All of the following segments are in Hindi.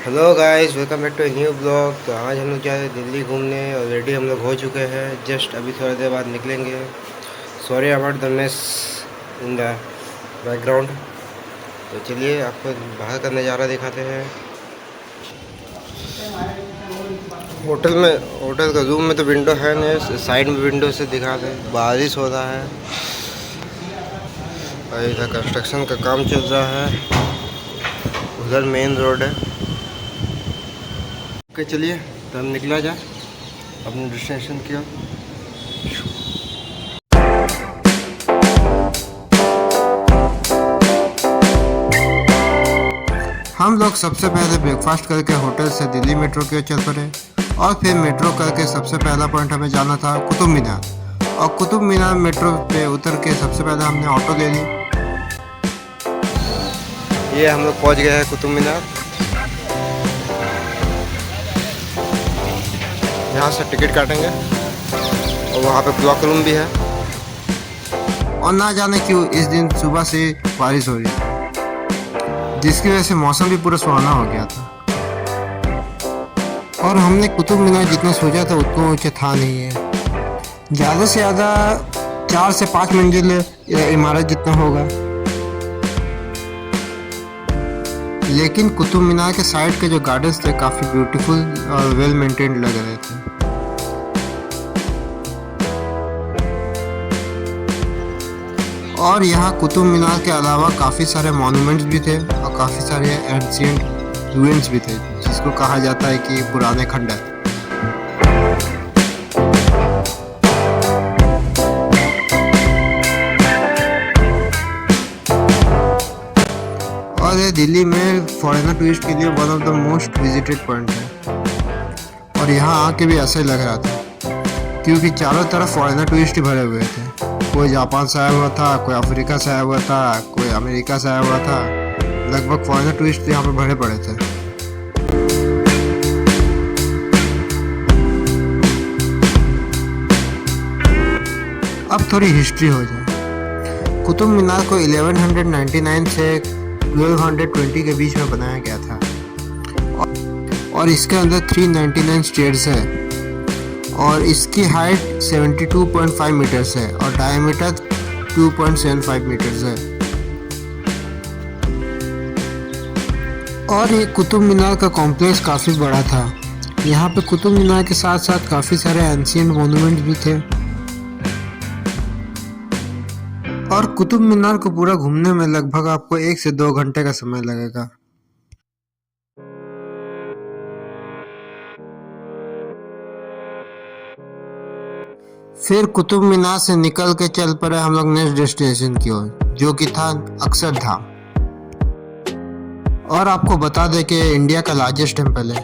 Hello guys, welcome back to a new blog. तो आज हम लोग जा रहे हैं दिल्ली घूमने। ऑलरेडी हम लोग हो चुके हैं, जस्ट अभी थोड़ी देर बाद निकलेंगे। Sorry about the mess in the background. तो चलिए आपको बाहर का नज़ारा दिखाते हैं। होटल का रूम में तो विंडो है नहीं, साइड में विंडो से दिखाते हैं। बारिश हो रहा है और इधर कंस्ट्रक्शन का काम चल रहा है। उधर मेन रोड है। ओके चलिए तो हम निकला जाए अपने डेस्टिनेशन की ओर। हम लोग सबसे पहले ब्रेकफास्ट करके होटल से दिल्ली मेट्रो की ओर चल पड़े और फिर मेट्रो करके सबसे पहला पॉइंट हमें जाना था कुतुब मीनार। और कुतुब मीनार मेट्रो पे उतर के सबसे पहले हमने ऑटो ले ली। ये हम लोग पहुंच गए हैं कुतुब मीनार। यहाँ से टिकट काटेंगे और वहाँ पे ब्लॉक रूम भी है। और ना जाने क्यों इस दिन सुबह से बारिश हो रही है, जिसकी वजह से मौसम भी पूरा सुहाना हो गया था। और हमने कुतुब मीनार जितना सोचा था उतना ऊंचा था नहीं है। ज़्यादा से ज़्यादा 4 से 5 मंजिल इमारत जितना होगा। लेकिन कुतुब मीनार के साइड के जो गार्डन्स थे काफ़ी ब्यूटीफुल और वेल मेंटेन्ड लग रहे थे। और यहाँ कुतुब मीनार के अलावा काफ़ी सारे मॉन्यूमेंट्स भी थे और काफ़ी सारे एंशिएंट रूइंस भी थे, जिसको कहा जाता है कि पुराने खंडर। और ये दिल्ली में फॉरेनर टूरिस्ट के लिए one of the most visited point है। और यहाँ आके भी ऐसा ही लग रहा था, क्योंकि चारों तरफ फॉरेनर टूरिस्ट ही भरे हुए थे। कोई जापान से आया हुआ था, कोई अफ्रीका से आया हुआ था, कोई अमेरिका से आया हुआ था। लगभग फॉरेनर टूरिस्ट यहाँ पे भरे पड़े थे। अब थोड़ी हिस्ट्री हो जाए। कुतुब मीनार को 1199 से 1220 के बीच में बनाया गया था और इसके अंदर 399 स्टेयर्स है और इसकी हाइट 72.5 मीटर्स है और डायमीटर 2.75 मीटर्स है। और ये कुतुब मीनार का कॉम्प्लेक्स काफ़ी बड़ा था। यहाँ पे कुतुब मीनार के साथ साथ काफ़ी सारे एंशिएंट मॉन्यूमेंट्स भी थे। और कुतुब मीनार को पूरा घूमने में लगभग आपको 1 से 2 घंटे का समय लगेगा। फिर कुतुब मीनार से निकल के चल पड़े हम लोग नेक्स्ट डेस्टिनेशन की ओर, जो कि था अक्षरधाम। और आपको बता दें कि इंडिया का लार्जेस्ट टेम्पल है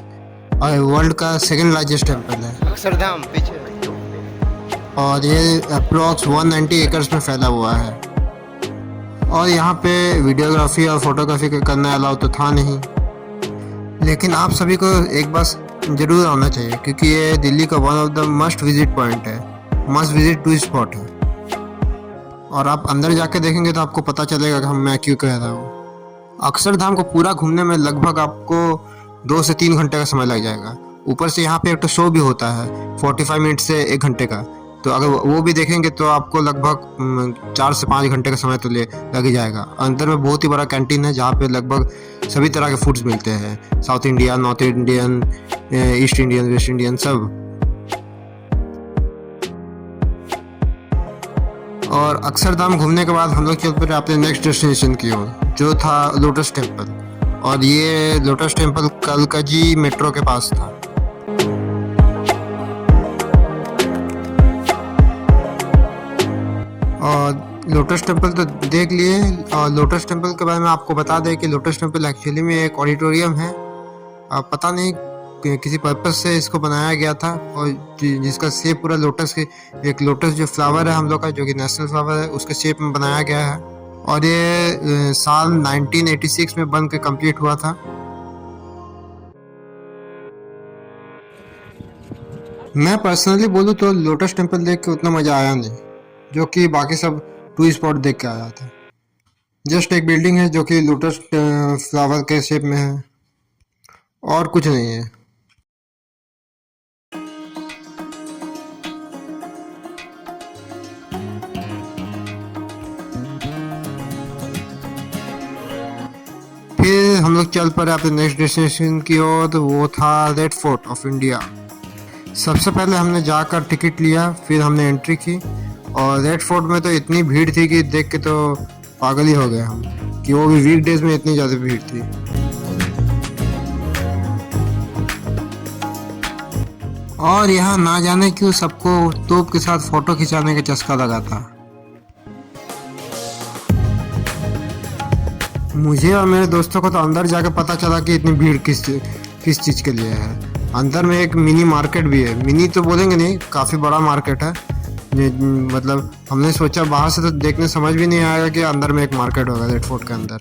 और वर्ल्ड का सेकंड लार्जेस्ट टेम्पल है अक्षरधाम पीछे। और ये अप्रोक्स 190 एकर्स में फैला हुआ है। और यहाँ पे वीडियोग्राफी और फोटोग्राफी करना अलाउ तो था नहीं, लेकिन आप सभी को एक बार जरूर आना चाहिए, क्योंकि ये दिल्ली का one of the must visit point है, मस्ट विजिट टूरिस्ट स्पॉट है। और आप अंदर जाके देखेंगे तो आपको पता चलेगा कि मैं क्यों कह रहा हूँ। अक्षरधाम को पूरा घूमने में लगभग आपको 2 से 3 घंटे का समय लग जाएगा। ऊपर से यहाँ पे एक तो शो भी होता है 45 मिनट से 1 घंटे का, तो अगर वो भी देखेंगे तो आपको लगभग 4 से 5 घंटे का समय तो लग ही जाएगा। अंदर में बहुत ही बड़ा कैंटीन है जहाँ पे लगभग सभी तरह के फूड्स मिलते हैं, south Indian, north Indian, east Indian, West Indian सब। और अक्षरधाम घूमने के बाद हम लोग चल पड़े अपने नेक्स्ट डेस्टिनेशन की ओर, जो था लोटस टेम्पल। और ये लोटस टेम्पल कलकाजी मेट्रो के पास था। और लोटस टेम्पल तो देख लिए। और लोटस टेम्पल के बारे में आपको बता दें कि लोटस टेम्पल एक्चुअली में एक ऑडिटोरियम है। पता नहीं किसी पर्पस से इसको बनाया गया था, और जिसका शेप पूरा लोटस के, एक लोटस जो फ्लावर है हम लोग का, जो कि नेशनल फ्लावर है, उसके शेप में बनाया गया है। और ये साल 1986 में बन के कंप्लीट हुआ था। मैं पर्सनली बोलूँ तो लोटस टेम्पल देख के उतना मज़ा आया नहीं, जो कि बाकी सब टूरिस्ट स्पॉट देख के आया था। जस्ट एक बिल्डिंग है जो कि लोटस फ्लावर के शेप में है। और कुछ नहीं है। फिर हम लोग चल पड़े अपने नेक्स्ट डेस्टिनेशन की ओर, तो वो था रेड फोर्ट ऑफ इंडिया। सबसे पहले हमने जाकर टिकट लिया, फिर हमने एंट्री की, और रेड फोर्ट में तो इतनी भीड़ थी कि देख के तो पागल ही हो गए हम, कि वो भी वीकडेज में इतनी ज़्यादा भीड़ थी। और यहाँ ना जाने क्यों सबको तोप के साथ फोटो खिंचाने का चस्का लगा था। मुझे और मेरे दोस्तों को तो अंदर जाके पता चला कि इतनी भीड़ किस चीज़ के लिए है। अंदर में एक मिनी मार्केट भी है, मिनी तो बोलेंगे नहीं, काफ़ी बड़ा मार्केट है। मतलब हमने सोचा बाहर से तो देखने समझ भी नहीं आएगा कि अंदर में एक मार्केट होगा रेड फोर्ट के अंदर।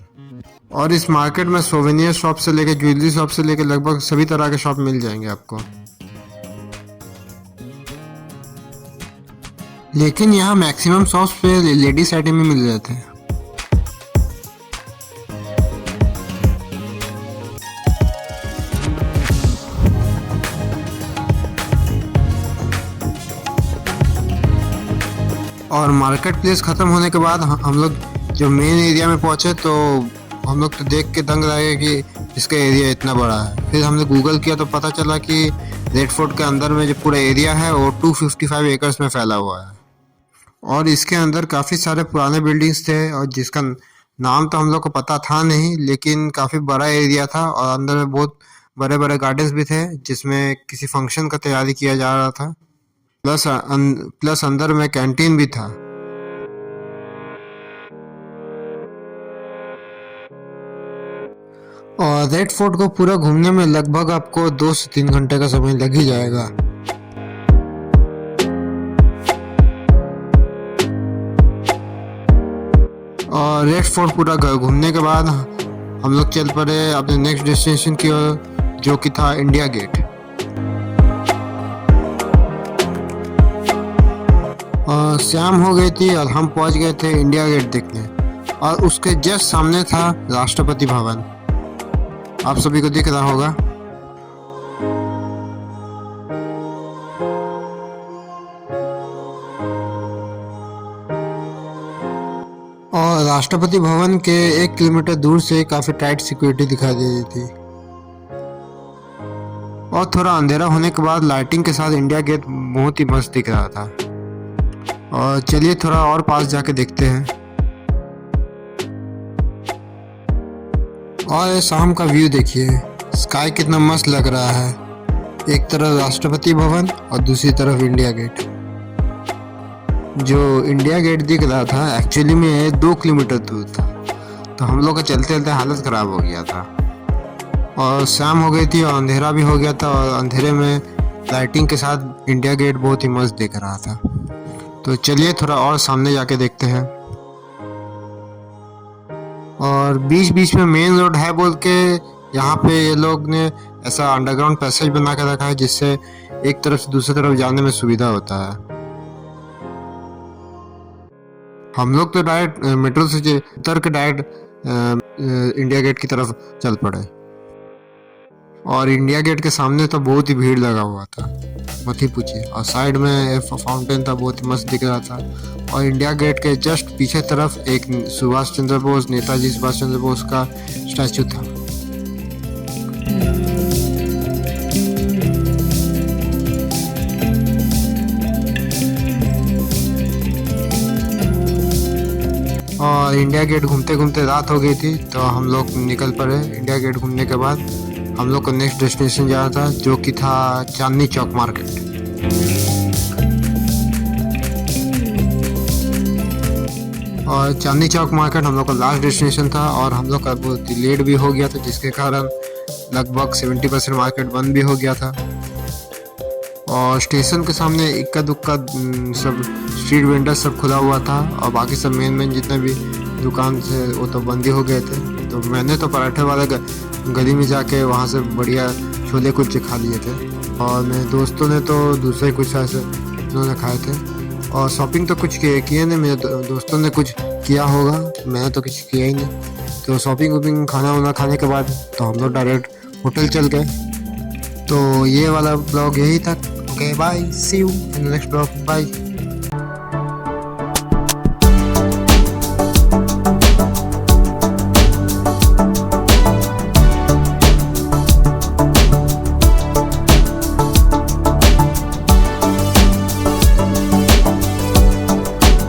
और इस मार्केट में सोवेनियर शॉप से लेके ज्वेलरी शॉप से लेके लगभग सभी तरह के शॉप मिल जाएंगे आपको। लेकिन यहाँ मैक्सिमम शॉप्स पे लेडीज आइटम ही मिल रहे थे। और मार्केट प्लेस ख़त्म होने के बाद हम लोग जब मेन एरिया में पहुँचे तो हम लोग तो देख के दंग रह गए कि इसका एरिया इतना बड़ा है। फिर हमने गूगल किया तो पता चला कि रेड फोर्ट के अंदर में जो पूरा एरिया है वो 255 एकर्स में फैला हुआ है। और इसके अंदर काफ़ी सारे पुराने बिल्डिंग्स थे, और जिसका नाम तो हम लोग को पता था नहीं, लेकिन काफ़ी बड़ा एरिया था और अंदर में बहुत बड़े बड़े गार्डन्स भी थे जिसमें किसी फंक्शन का तैयारी किया जा रहा था। प्लस अंदर में कैंटीन भी था। और रेड फोर्ट को पूरा घूमने में लगभग आपको 2 से 3 घंटे का समय लग ही जाएगा। और रेड फोर्ट पूरा घूमने के बाद हम लोग चल पड़े अपने नेक्स्ट डेस्टिनेशन की ओर, जो कि था इंडिया गेट। और शाम हो गई थी और हम पहुंच गए थे इंडिया गेट देखने, और उसके जस्ट सामने था राष्ट्रपति भवन। आप सभी को दिख रहा होगा। और राष्ट्रपति भवन के 1 किलोमीटर दूर से काफी टाइट सिक्योरिटी दिखाई दे रही थी। और थोड़ा अंधेरा होने के बाद लाइटिंग के साथ इंडिया गेट बहुत ही मस्त दिख रहा था। और चलिए थोड़ा और पास जाके देखते हैं। और ये शाम का व्यू देखिए, स्काई कितना मस्त लग रहा है। एक तरफ राष्ट्रपति भवन और दूसरी तरफ इंडिया गेट। जो इंडिया गेट दिख रहा था एक्चुअली में 2 किलोमीटर दूर था, तो हम लोग का चलते चलते हालत ख़राब हो गया था। और शाम हो गई थी और अंधेरा भी हो गया था, और अंधेरे में लाइटिंग के साथ इंडिया गेट बहुत ही मस्त दिख रहा था। तो चलिए थोड़ा और सामने जाके देखते हैं। और बीच बीच में मेन रोड है बोल के यहाँ पे ये लोग ने ऐसा अंडरग्राउंड पैसेज बना के रखा है, जिससे एक तरफ से दूसरी तरफ जाने में सुविधा होता है। हम लोग तो डायरेक्ट मेट्रो से उतर के डायरेक्ट इंडिया गेट की तरफ चल पड़े। और इंडिया गेट के सामने तो बहुत ही भीड़ लगा हुआ था, मत ही पूछिए। और साइड में फाउंटेन था, बहुत ही मस्त दिख रहा था। और इंडिया गेट के जस्ट पीछे तरफ एक सुभाष चंद्र बोस, नेताजी सुभाष चंद्र बोस का स्टैचू था। और इंडिया गेट घूमते घूमते रात हो गई थी, तो हम लोग निकल पड़े। इंडिया गेट घूमने के बाद हम लोग को नेक्स्ट डेस्टिनेशन जाना था, जो कि था चांदनी चौक मार्केट। और चांदनी चौक मार्केट हम लोग का लास्ट डेस्टिनेशन था, और हम लोग का बहुत लेट भी हो गया था, जिसके कारण लगभग 70% मार्केट बंद भी हो गया था। और स्टेशन के सामने इक्का दुक्का सब स्ट्रीट वेंडर सब खुला हुआ था, और बाकी सब मेन जितने भी दुकान थे वो तो बंद ही हो गए थे। तो मैंने तो पराठे वाले गली में जाके वहाँ से बढ़िया छोले कुलचे खा लिए थे, और मेरे दोस्तों ने तो दूसरे कुछ ऐसे उन्होंने खाए थे। और शॉपिंग तो कुछ किए नहीं, मेरे दोस्तों ने कुछ किया होगा, मैंने तो कुछ किया ही नहीं। तो शॉपिंग वॉपिंग खाना वाना खाने के बाद तो हम लोग डायरेक्ट होटल चल गए। तो ये वाला ब्लॉग यही था। Okay bye, see you in next blog, bye.